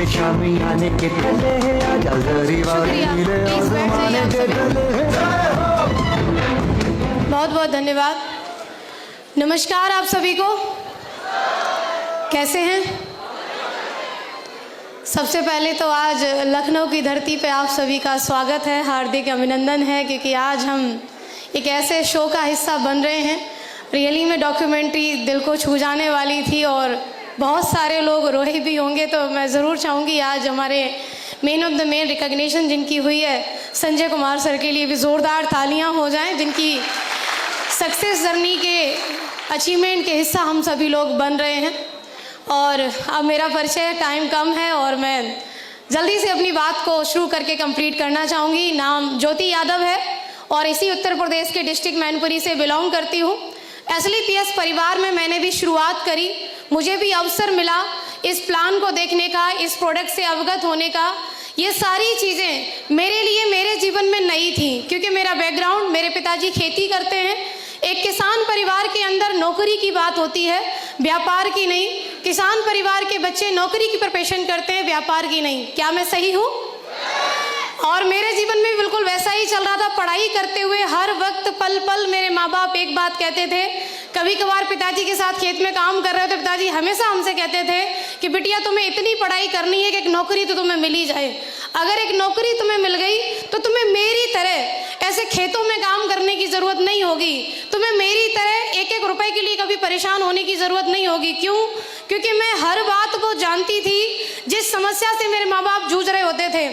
शामियाने के तले आजा जरी वाली नीले आसमाने के तले। बहुत बहुत धन्यवाद। नमस्कार आप सभी को, कैसे हैं? सबसे पहले तो आज लखनऊ की धरती पे आप सभी का स्वागत है, हार्दिक अभिनंदन है, क्योंकि आज हम एक ऐसे शो का हिस्सा बन रहे हैं। रियली में डॉक्यूमेंट्री दिल को छू जाने वाली थी और बहुत सारे लोग रोए भी होंगे। तो मैं ज़रूर चाहूँगी आज हमारे main of the main recognition जिनकी हुई है संजय कुमार सर के लिए भी ज़ोरदार तालियां हो जाएं, जिनकी सक्सेस जर्नी के अचीवमेंट के हिस्सा हम सभी लोग बन रहे हैं। और अब मेरा परिचय, टाइम कम है और मैं जल्दी से अपनी बात को शुरू करके कंप्लीट करना चाहूँगी। नाम ज्योति यादव है और इसी उत्तर प्रदेश के डिस्ट्रिक्ट मैनपुरी से बिलोंग करती हूँ। SLPS परिवार में मैंने भी शुरुआत करी, मुझे भी अवसर मिला इस प्लान को देखने का, इस प्रोडक्ट से अवगत होने का। ये सारी चीज़ें मेरे लिए मेरे जीवन में नई थी, क्योंकि मेरा बैकग्राउंड, मेरे पिताजी खेती करते हैं। एक किसान परिवार के अंदर नौकरी की बात होती है, व्यापार की नहीं। किसान परिवार के बच्चे नौकरी की प्रिपरेशन करते हैं, व्यापार की नहीं। क्या मैं सही हूँ? और मेरे जीवन में बिल्कुल वैसा ही चल रहा था। पढ़ाई करते हुए हर वक्त पल पल मेरे माँ बाप एक बात कहते थे। कभी कभार पिताजी के साथ खेत में काम कर रहे हो तो पिताजी हमेशा हमसे कहते थे कि बिटिया तुम्हें इतनी पढ़ाई करनी है कि एक नौकरी तो तुम्हें मिल ही जाए। अगर एक नौकरी तुम्हें मिल गई तो तुम्हें मेरी तरह ऐसे खेतों में काम करने की ज़रूरत नहीं होगी, तुम्हें मेरी तरह एक एक रुपए के लिए कभी परेशान होने की ज़रूरत नहीं होगी। क्यों? क्योंकि मैं हर बात को जानती थी। जिस समस्या से मेरे माँ बाप जूझ रहे होते थे,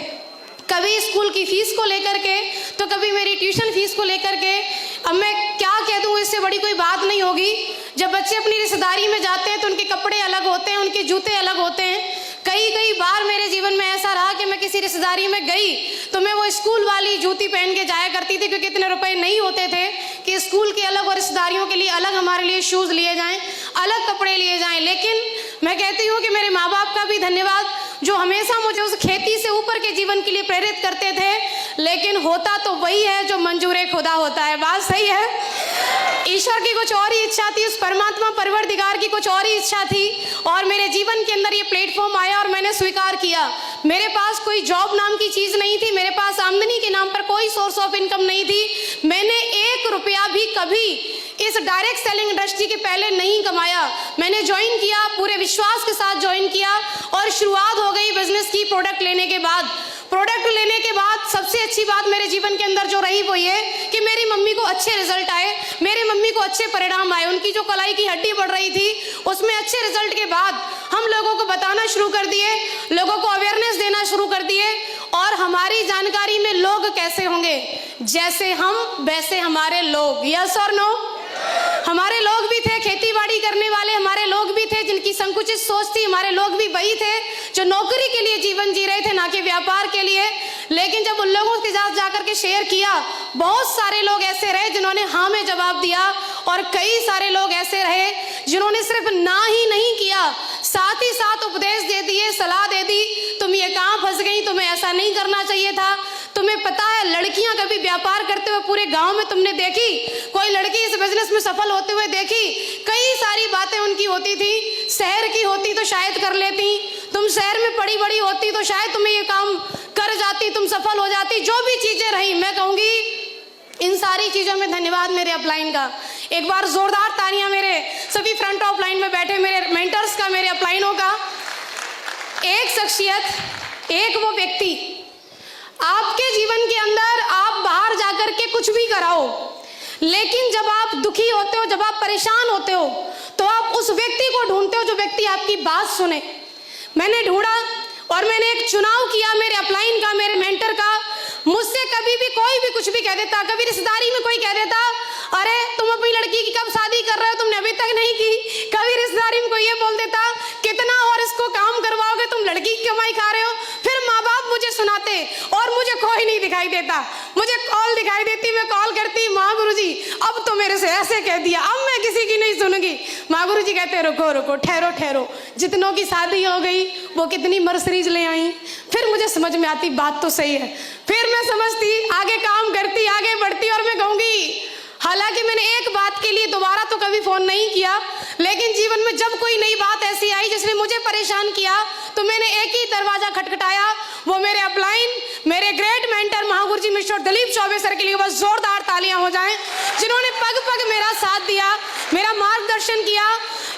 कभी स्कूल की फीस को लेकर के, तो कभी मेरी ट्यूशन फीस को लेकर के। अब मैं क्या कह दूँ, इससे बड़ी कोई बात नहीं होगी। जब बच्चे अपनी रिश्तेदारी में जाते हैं तो उनके कपड़े अलग होते हैं, उनके जूते अलग होते हैं। कई बार मेरे जीवन में ऐसा रहा कि मैं किसी रिश्तेदारी में गई तो मैं वो स्कूल वाली जूती पहन के जाया करती थी, क्योंकि इतने रुपए नहीं होते थे कि स्कूल के अलग और रिश्तेदारियों के लिए अलग हमारे लिए शूज़ लिए जाएं, अलग कपड़े लिए जाएं। लेकिन मैं कहती हूँ कि मेरे माँ बाप का भी धन्यवाद, जो हमेशा मुझे उस खेती से ऊपर के जीवन के लिए प्रेरित करते थे। लेकिन होता तो वही है जो मंजूर खुदा होता है। बात सही है। ईश्वर की कुछ और ही इच्छा थी, उस परमात्मा परवरदिगार की कुछ और ही इच्छा थी, और मेरे जीवन के अंदर ये प्लेटफॉर्म आया और मैंने स्वीकार किया। मेरे पास कोई जॉब नाम की चीज़ नहीं थी, मेरे पास आमदनी के नाम पर कोई सोर्स ऑफ इनकम नहीं थी। मैंने 1 रुपया भी कभी इस डायरेक्ट सेलिंग इंडस्ट्री के पहले नहीं कमाया। मैंने ज्वाइन किया, पूरे विश्वास के साथ ज्वाइन किया और शुरुआत हो गई बिजनेस की। प्रोडक्ट लेने के बाद सबसे अच्छी बात मेरे जीवन के अंदर जो रही वो ये कि मेरी मम्मी को अच्छे रिजल्ट आए, मेरी मम्मी को अच्छे परिणाम आए। उनकी जो कलाई की हड्डी बढ़ रही थी उसमें अच्छे रिजल्ट के बाद हम लोगों को बताना शुरू कर दिए, लोगों को अवेयरनेस देना शुरू कर दिए। और हमारी जानकारी में लोग कैसे होंगे? जैसे हम वैसे हमारे लोग। यस और नो? हमारे लोग भी थे खेती बाड़ी करने वाले, हमारे लोग भी थे जिनकी संकुचित सोच थी, हमारे लोग भी वही थे जो नौकरी के लिए जीवन जी रहे थे, ना कि व्यापार के लिए। लेकिन जब उन लोगों के साथ जाकर के शेयर किया, बहुत सारे लोग ऐसे रहे जिन्होंने हाँ में जवाब दिया, और कई सारे लोग ऐसे रहे जिन्होंने सिर्फ ना ही नहीं किया, साथ ही साथ उपदेश दे दिए, सलाह दे दी, तुम ये कहाँ फंस गई, तुम्हें ऐसा नहीं करना चाहिए था। तुम्हें पता है लड़कियां कभी व्यापार करते हुए पूरे गांव में तुमने देखी? कोई लड़की इस बिजनेस में सफल होते हुए देखी? कई सारी बातें उनकी होती थी। शहर की होती तो शायद कर लेती, तुम शहर में पड़ी बड़ी होती तो शायद तुम्हें ये काम कर जाती, तुम सफल हो जाती। जो भी चीजें रही, मैं कहूंगी इन सारी चीजों में धन्यवाद मेरे अपलाइन का। एक बार जोरदार तालियां मेरे सभी फ्रंट ऑफ लाइन में बैठे मेरे मेंटर्स का, मेरे अपलाइनों का। एक शख्सियत, एक वो व्यक्ति आपके जीवन के अंदर, आप बाहर जाकर के कुछ भी कराओ, लेकिन जब आप दुखी होते हो, जब आप परेशान होते हो, तो आप उस व्यक्ति को ढूंढते हो जो व्यक्ति आपकी बात सुने। मैंने ढूंढा और मैंने एक चुनाव किया मेरे अपलाइन का, मेरे मेंटर का। मुझसे कभी भी कोई भी कुछ भी कह देता, कभी रिश्तेदारी में कोई कह देता, अरे तुम अपनी लड़की की कब शादी कर रहे हो, तुमने अभी तक नहीं की। कभी रिश्तेदारी में कोई ये बोल देता, कितना और इसको काम करवाओगे, तुम लड़की की कमाई खा रहे हो। फिर माँ बाप मुझे सुनाते और मुझे कोई नहीं दिखाई देता। मुझे कॉल दिखाई देती, मैं कॉल करती, माँ गुरुजी अब तो मेरे से ऐसे कह दिया, अब मैं किसी की नहीं सुनूंगी। माँ गुरुजी कहते रुको रुको, ठहरो ठहरो, जितनों की शादी हो गई वो कितनी मर्सरीज ले आई। फिर मुझे समझ में आती बात तो सही है, फिर मैं समझती, आगे काम करती, आगे बढ़ती, और मैं कहूँगी हालांकि मैंने एक बात के लिए दोबारा तो कभी फ़ोन नहीं किया, लेकिन जीवन में जब कोई नई बात ऐसी आई जिसने मुझे परेशान किया तो मैंने एक ही दरवाज़ा खटखटाया, वो मेरे अपलाइन, मेरे ग्रेट मेंटर महागुरु जी मिस्टर दिलीप चौबे सर के लिए बस जोरदार तालियां हो जाएं, जिन्होंने पग पग मेरा साथ दिया, मेरा मार्गदर्शन किया।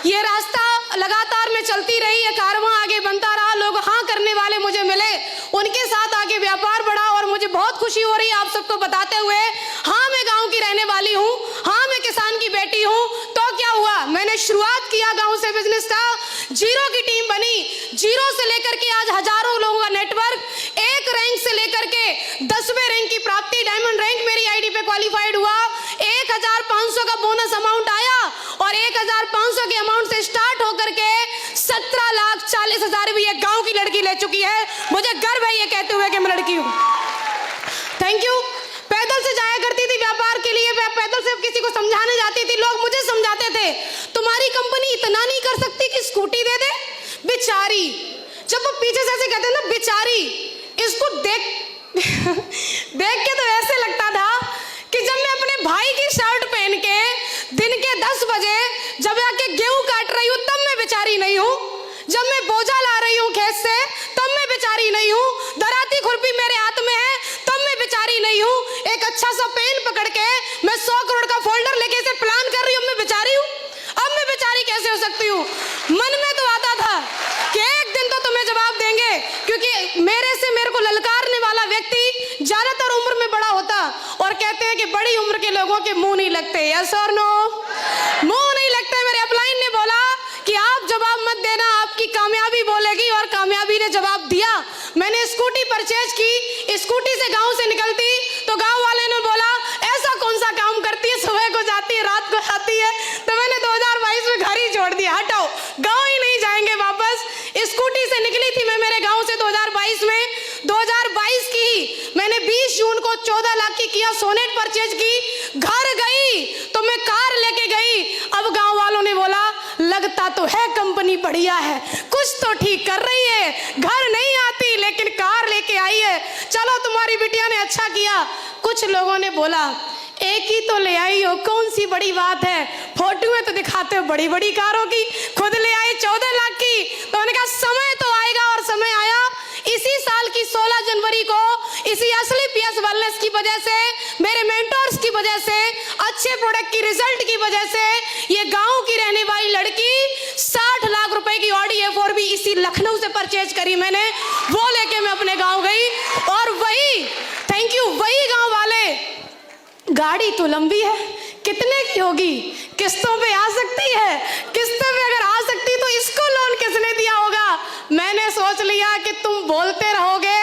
ये रास्ता लगातार मैं चलती रही, ये कारवां आगे बनता रहा, लोग हाँ करने वाले मुझे मिले, उनके साथ आगे व्यापार बढ़ा और मुझे बहुत खुशी हो रही है आप सबको बताते हुए। हाँ, मैं गांव की रहने वाली हूँ, हाँ मैं किसान की बेटी हूँ। तो क्या हुआ, मैंने शुरुआत किया गांव से बिजनेस का, जीरो की टीम बनी, जीरो से लेकर के आज हजारों लोगों का नेटवर्क, एक रैंक से लेकर के 10वें रैंक की प्राप्ति, डायमंड रैंक मेरी आईडी पे क्वालिफाइड हुआ, 1500 का बोनस अमाउंट आया और 1500 के अमाउंट से स्टार्ट होकर के 17,40,000 भी एक गांव की लड़की ले चुकी है। मुझे गर्व है ये कहते हुए कि मैं लड़की हूँ। Thank you. पैदल से जाया करती थी व्यापार के लिए, मैं पैदल से किसी को समझाने जाती थी, लोग मुझे समझाते थे तुम्हारी कंपनी इतना नहीं कर सकती कि स्कूटी दे दे। बेचारी, जब वो पीछे से ऐसे कहते हैं ना बेचारी, इसको देख देख के तो ऐसे लगता था कि जब मैं अपने भाई की शर्ट पहन के दिन के 10 बजे जब आके गेहूं काट रही हूँ तब मैं बेचारी नहीं हूँ, जब मैं बोझा ला रही हूँ खेत से तब मैं बेचारी नहीं हूँ, दराती खुरपी मेरे हाथ में है तब मैं बेचारी नहीं हूँ, एक अच्छा सा पेन पकड़ के मैं 100 करोड़ का फोल्डर लेके इसे प्लान कर रही हूँ, मैं बेचारी हूँ। अब मैं बेचारी कैसे हो सकती हूँ? मन में तो आता था कि एक दिन तो तुम्हें जवाब देंगे, क्योंकि मेरे से मेरे को ललकारने वाला व्यक्ति ज्यादातर उम्र में बड़ा होता, और कहते हैं कि बड़ी उम्र के लोगों के मुंह नहीं लगते। यस और नो? मुंह नहीं लगते। मेरे अपलाइन ने बोला कि आप जवाब मत देना, आपकी कामयाबी बोलेगी, और कामयाबी ने जवाब दिया। मैंने स्कूटी परचेज की, स्कूटी से गांव से निकलती तो गांव वाले ने बोला ऐसा कौन सा काम करती है, सुबह को जाती है रात को आती है, तो मैंने 2022 में घर ही छोड़ दिया, हटाओ गांव ही नहीं जाएंगे वापस। स्कूटी से निकली थी मैं मेरे गांव से 2022 में, 2022 की ही मैंने 20 जून को 14 लाख की किया सोनेट परचेज की, घर गई तो मैं कार लेके गई। अब गांव वालों ने बोला लगता तो है कंपनी बढ़िया है, कुछ तो ठीक कर रही है, घर नहीं आती लेकिन कार लेके आई है, चलो तुम्हारी बिटिया ने अच्छा किया। कुछ लोगों ने बोला एक ही तो ले आई हो, कौन सी बड़ी बात है, फोटो में तो दिखाते हो बड़ी बड़ी कारों की, खुद ले आई 14 लाख की। तो मैंने कहा समय तो आएगा, और समय आया। इसी साल की 16 जनवरी को इसी असली पीएस वेलनेस की वजह से, मेरे मेंटर्स की वजह से, अच्छे प्रोडक्ट की रिजल्ट की वजह से, ये गांव की रहने वाली लड़की 60 लाख रुपए की ऑडी A4 भी इसी लखनऊ से परचेज करी मैंने, वो लेके मैं अपने गांव गई। और वही, थैंक यू, वही गांव वाले, गाड़ी तो लंबी है, कितने की होगी, किस्तों पे आ सकती है, किस्तों पे अगर आ सकती तो इसको लोन किसने दिया होगा। मैंने सोच लिया कि तुम बोलते रहोगे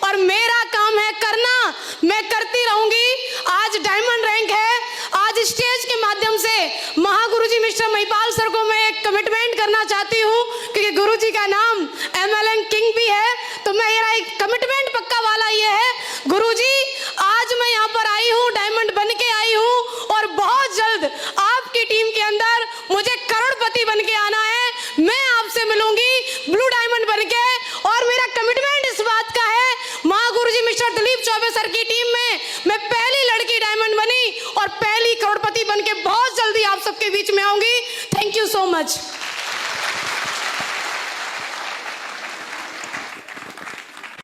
और मेरा काम है करना, मैं करती रहूंगी। आज डायमंड रैंक है, आज स्टेज के माध्यम से महागुरुजी मिस्टर महिपाल सर को मैं एक कमिटमेंट करना चाहती हूँ, क्योंकि गुरुजी का नाम MLN किंग भी है, तो मेरा एक कमिटमेंट पक्का वाला ये है, गुरुजी आज मैं यहाँ पर आई हूँ, डायमंड बन के आई हूँ, और बहुत जल्द आपकी टीम के अंदर मुझे करोड़पति बन के आना है, मैं आपसे मिलूंगी ब्लू डायमंड बन के। और मेरा कमिटमेंट इस बात का है, महागुरुजी मिस्टर दिलीप चौबे सर की टीम में मैं पहली लड़की डायमंड बनी और पहली करोड़पति बन के बहुत जल्दी आप सबके बीच में आऊंगी। Thank you so much.